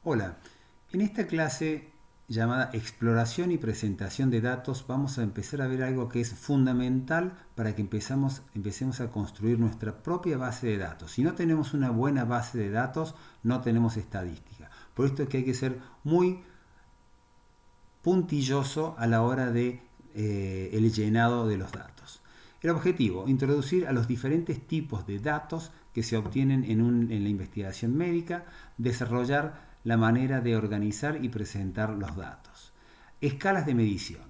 Hola, en esta clase llamada Exploración y Presentación de Datos vamos a empezar a ver algo que es fundamental para que empecemos a construir nuestra propia base de datos. Si no tenemos una buena base de datos, no tenemos estadística. Por esto es que hay que ser muy puntilloso a la hora de el llenado de los datos. El objetivo, introducir a los diferentes tipos de datos que se obtienen en la investigación médica, desarrollar la manera de organizar y presentar los datos. Escalas de medición.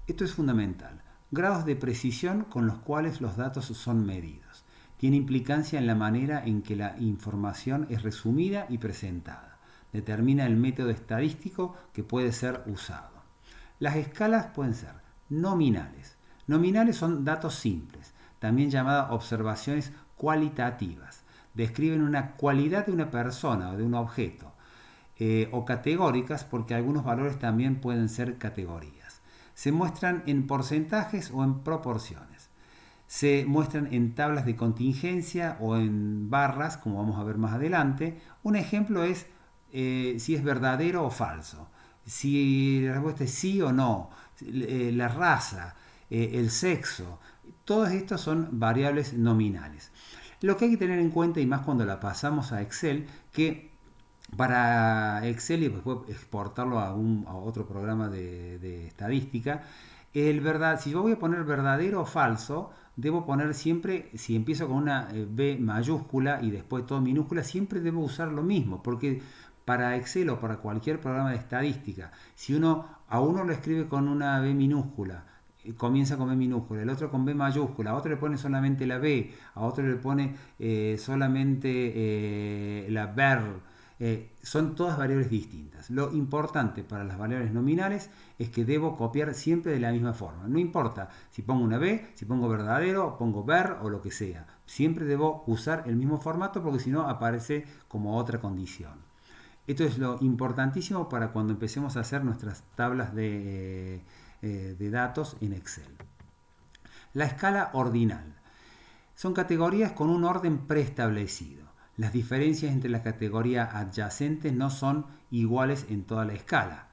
Esto es fundamental. Grados de precisión con los cuales los datos son medidos. Tiene implicancia en la manera en que la información es resumida y presentada. Determina el método estadístico que puede ser usado. Las escalas pueden ser nominales. Nominales son datos simples, también llamadas observaciones cualitativas. Describen una cualidad de una persona o de un objeto. O categóricas, porque algunos valores también pueden ser categorías. Se muestran en porcentajes o en proporciones. Se muestran en tablas de contingencia o en barras, como vamos a ver más adelante. Un ejemplo es si es verdadero o falso, si la respuesta es sí o no, la raza, el sexo. Todos estos son variables nominales. Lo que hay que tener en cuenta, y más cuando la pasamos a Excel, que para Excel y después exportarlo a otro programa de estadística, si yo voy a poner verdadero o falso, debo poner siempre, si empiezo con una B mayúscula y después todo minúscula, siempre debo usar lo mismo, porque para Excel o para cualquier programa de estadística, si a uno lo escribe con una B minúscula, comienza con B minúscula, el otro con B mayúscula, a otro le pone solamente la B, a otro le pone solamente la BER. Son todas variables distintas. Lo importante para las variables nominales es que debo copiar siempre de la misma forma. No importa si pongo una B, si pongo verdadero, pongo ver o lo que sea. Siempre debo usar el mismo formato porque si no aparece como otra condición. Esto es lo importantísimo para cuando empecemos a hacer nuestras tablas de datos en Excel. La escala ordinal. Son categorías con un orden preestablecido. Las diferencias entre las categorías adyacentes no son iguales en toda la escala.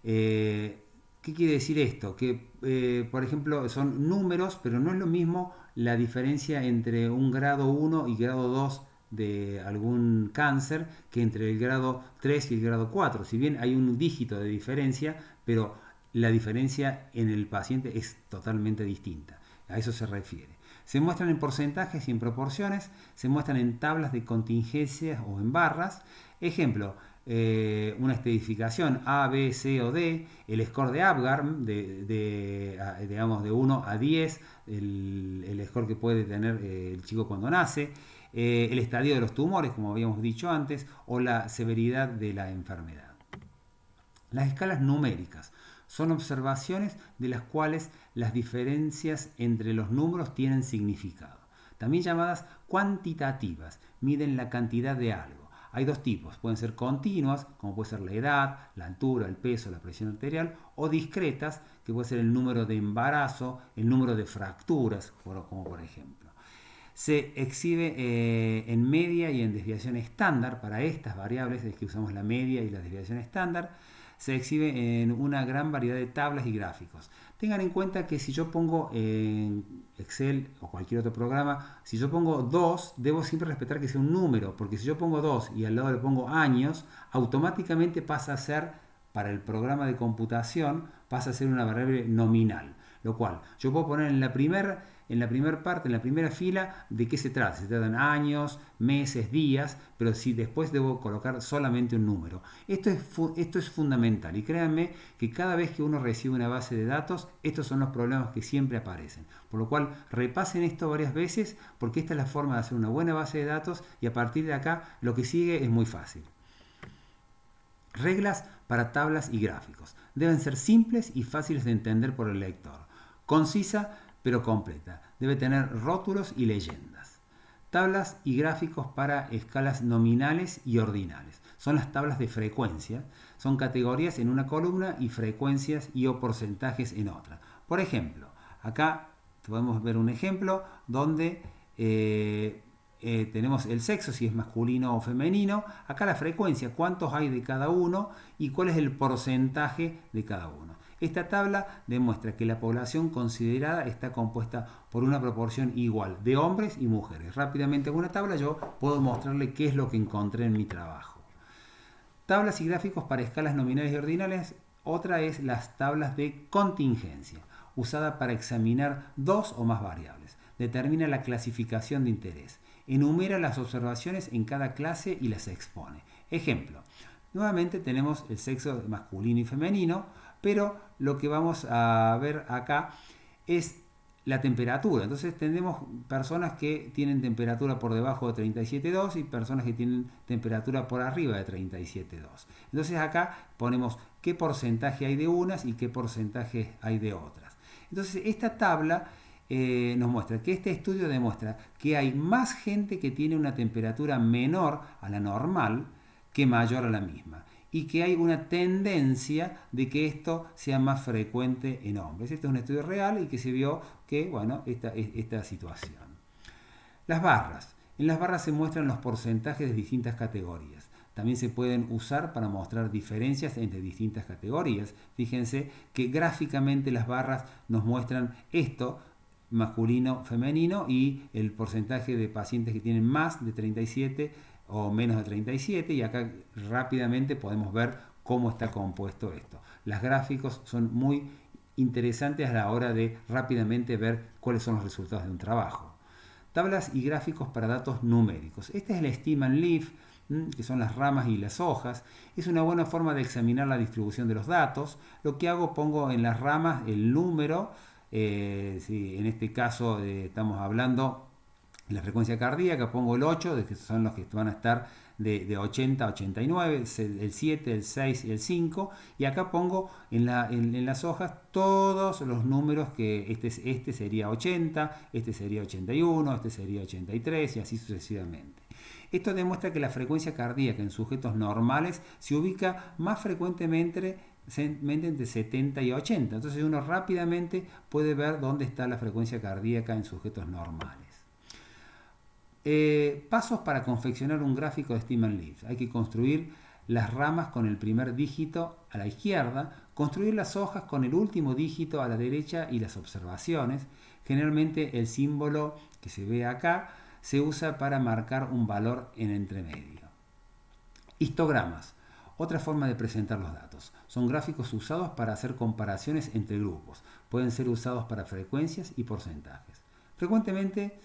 ¿Qué quiere decir esto? Que, por ejemplo, son números, pero no es lo mismo la diferencia entre un grado 1 y grado 2 de algún cáncer que entre el grado 3 y el grado 4. Si bien hay un dígito de diferencia, pero la diferencia en el paciente es totalmente distinta. A eso se refiere. Se muestran en porcentajes y en proporciones, se muestran en tablas de contingencias o en barras. Ejemplo, una estadificación A, B, C o D, el score de Apgar, digamos de 1 a 10, el score que puede tener el chico cuando nace, el estadio de los tumores, como habíamos dicho antes, o la severidad de la enfermedad. Las escalas numéricas son observaciones de las cuales las diferencias entre los números tienen significado. También llamadas cuantitativas, miden la cantidad de algo. Hay dos tipos, pueden ser continuas, como puede ser la edad, la altura, el peso, la presión arterial, o discretas, que puede ser el número de embarazo, el número de fracturas, como por ejemplo. Se exhibe en media y en desviación estándar. Para estas variables es que usamos la media y la desviación estándar. Se exhibe en una gran variedad de tablas y gráficos. Tengan en cuenta que si yo pongo en Excel o cualquier otro programa, si yo pongo 2, debo siempre respetar que sea un número, porque si yo pongo 2 y al lado le pongo años, automáticamente pasa a ser, para el programa de computación, pasa a ser una variable nominal. Lo cual, yo puedo poner en la primera parte, en la primera fila, de qué se trata. Se tratan años, meses, días, pero si después debo colocar solamente un número. Esto es fundamental y créanme que cada vez que uno recibe una base de datos, estos son los problemas que siempre aparecen. Por lo cual, repasen esto varias veces porque esta es la forma de hacer una buena base de datos y a partir de acá lo que sigue es muy fácil. Reglas para tablas y gráficos. Deben ser simples y fáciles de entender por el lector. Concisa pero completa. Debe tener rótulos y leyendas. Tablas y gráficos para escalas nominales y ordinales. Son las tablas de frecuencia. Son categorías en una columna y frecuencias y o porcentajes en otra. Por ejemplo, acá podemos ver un ejemplo donde tenemos el sexo, si es masculino o femenino. Acá la frecuencia, cuántos hay de cada uno y cuál es el porcentaje de cada uno. Esta tabla demuestra que la población considerada está compuesta por una proporción igual de hombres y mujeres. Rápidamente con una tabla yo puedo mostrarle qué es lo que encontré en mi trabajo. Tablas y gráficos para escalas nominales y ordinales. Otra es las tablas de contingencia, usada para examinar dos o más variables. Determina la clasificación de interés. Enumera las observaciones en cada clase y las expone. Ejemplo, nuevamente tenemos el sexo masculino y femenino, pero lo que vamos a ver acá es la temperatura. Entonces tenemos personas que tienen temperatura por debajo de 37,2 y personas que tienen temperatura por arriba de 37,2. Entonces acá ponemos qué porcentaje hay de unas y qué porcentaje hay de otras. Entonces esta tabla nos muestra que este estudio demuestra que hay más gente que tiene una temperatura menor a la normal que mayor a la misma, y que hay una tendencia de que esto sea más frecuente en hombres. Este es un estudio real y que se vio que, bueno, esta situación. Las barras. En las barras se muestran los porcentajes de distintas categorías. También se pueden usar para mostrar diferencias entre distintas categorías. Fíjense que gráficamente las barras nos muestran esto, masculino, femenino, y el porcentaje de pacientes que tienen más de 37 o menos de 37, y acá rápidamente podemos ver cómo está compuesto esto. Los gráficos son muy interesantes a la hora de rápidamente ver cuáles son los resultados de un trabajo. Tablas y gráficos para datos numéricos. Este es el Stem and Leaf, que son las ramas y las hojas. Es una buena forma de examinar la distribución de los datos. Lo que hago, pongo en las ramas el número. Si en este caso estamos hablando de la frecuencia cardíaca, pongo el 8, que son los que van a estar de 80 a 89, el 7, el 6 y el 5, y acá pongo en las hojas todos los números, que este sería 80, este sería 81, este sería 83 y así sucesivamente. Esto demuestra que la frecuencia cardíaca en sujetos normales se ubica más frecuentemente entre 70 y 80. Entonces uno rápidamente puede ver dónde está la frecuencia cardíaca en sujetos normales. Pasos para confeccionar un gráfico de Stem and Leaf. Hay que construir las ramas con el primer dígito a la izquierda, construir las hojas con el último dígito a la derecha y las observaciones. Generalmente el símbolo que se ve acá se usa para marcar un valor en entremedio. Histogramas. Otra forma de presentar los datos. Son gráficos usados para hacer comparaciones entre grupos. Pueden ser usados para frecuencias y porcentajes. Frecuentemente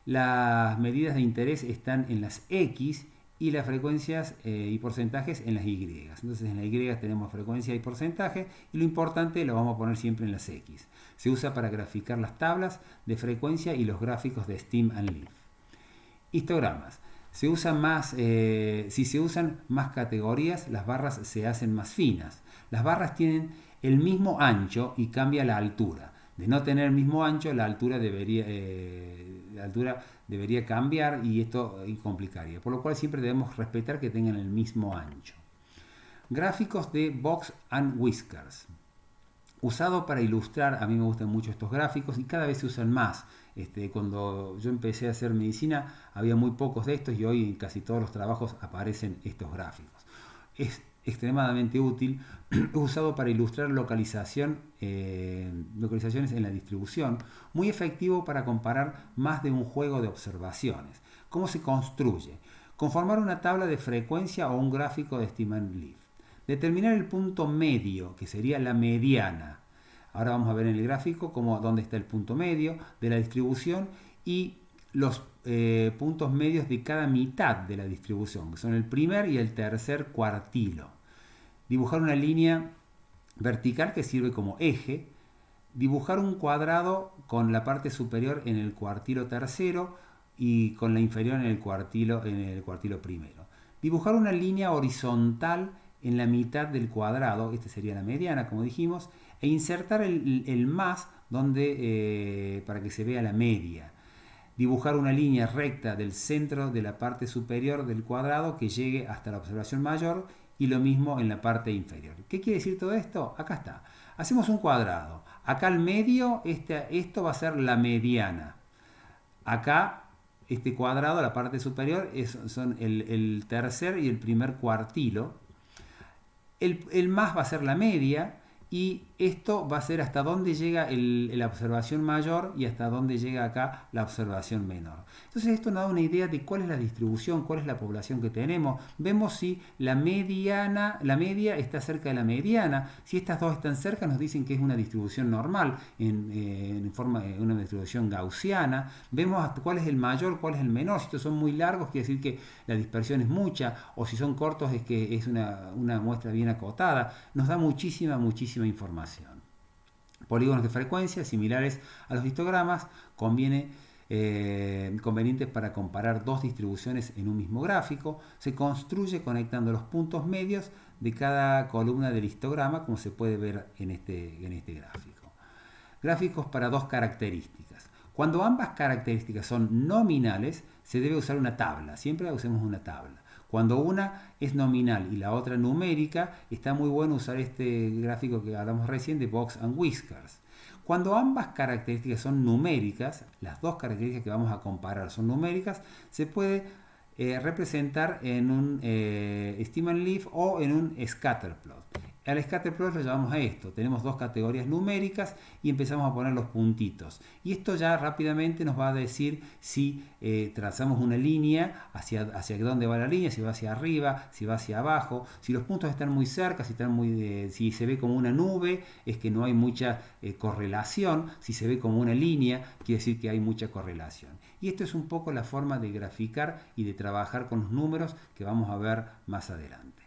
las medidas de interés están en las X y las frecuencias y porcentajes en las Y. Entonces en la Y tenemos frecuencia y porcentaje, y lo importante lo vamos a poner siempre en las X. Se usa para graficar las tablas de frecuencia y los gráficos de Stem and Leaf. Histogramas. Si se usan más categorías, las barras se hacen más finas. Las barras tienen el mismo ancho y cambia la altura. De no tener el mismo ancho, la altura debería cambiar, y esto complicaría. Por lo cual siempre debemos respetar que tengan el mismo ancho. Gráficos de Box and Whiskers. Usado para ilustrar, a mí me gustan mucho estos gráficos y cada vez se usan más. Cuando yo empecé a hacer medicina había muy pocos de estos, y hoy en casi todos los trabajos aparecen estos gráficos. Es extremadamente útil, usado para ilustrar localizaciones en la distribución, muy efectivo para comparar más de un juego de observaciones. ¿Cómo se construye? Conformar una tabla de frecuencia o un gráfico de Stem and Leaf. Determinar el punto medio, que sería la mediana. Ahora vamos a ver en el gráfico dónde está el punto medio de la distribución y los puntos medios de cada mitad de la distribución, que son el primer y el tercer cuartilo. Dibujar una línea vertical que sirve como eje. Dibujar un cuadrado con la parte superior en el cuartilo tercero y con la inferior en el cuartilo primero. Dibujar una línea horizontal en la mitad del cuadrado, esta sería la mediana, como dijimos, e insertar el más para que se vea la media. Dibujar una línea recta del centro de la parte superior del cuadrado que llegue hasta la observación mayor, y lo mismo en la parte inferior. ¿Qué quiere decir todo esto? Acá está. Hacemos un cuadrado. Acá al medio, esto va a ser la mediana. Acá este cuadrado, la parte superior, son el tercer y el primer cuartilo. El más va a ser la media, y esto va a ser hasta dónde llega la observación mayor y hasta dónde llega acá la observación menor. Entonces esto nos da una idea de cuál es la distribución, cuál es la población que tenemos. Vemos si la media está cerca de la mediana. Si estas dos están cerca, nos dicen que es una distribución normal, en forma de una distribución gaussiana. Vemos cuál es el mayor, cuál es el menor. Si estos son muy largos, quiere decir que la dispersión es mucha, o si son cortos, es que es una muestra bien acotada. Nos da muchísima información. Polígonos de frecuencia similares a los histogramas convenientes para comparar dos distribuciones en un mismo gráfico. Se construye conectando los puntos medios de cada columna del histograma, como se puede ver en este gráfico. Gráficos para dos características. Cuando ambas características son nominales, se debe usar una tabla. Siempre usemos una tabla. Cuando una es nominal y la otra numérica, está muy bueno usar este gráfico que hablamos recién de Box and Whiskers. Cuando ambas características son numéricas, las dos características que vamos a comparar son numéricas, se puede representar en un stem and leaf o en un scatter plot. Al scatter plot lo llamamos a esto. Tenemos dos categorías numéricas y empezamos a poner los puntitos. Y esto ya rápidamente nos va a decir si trazamos una línea, hacia dónde va la línea, si va hacia arriba, si va hacia abajo. Si los puntos están muy cerca, si se ve como una nube, es que no hay mucha correlación. Si se ve como una línea, quiere decir que hay mucha correlación. Y esto es un poco la forma de graficar y de trabajar con los números que vamos a ver más adelante.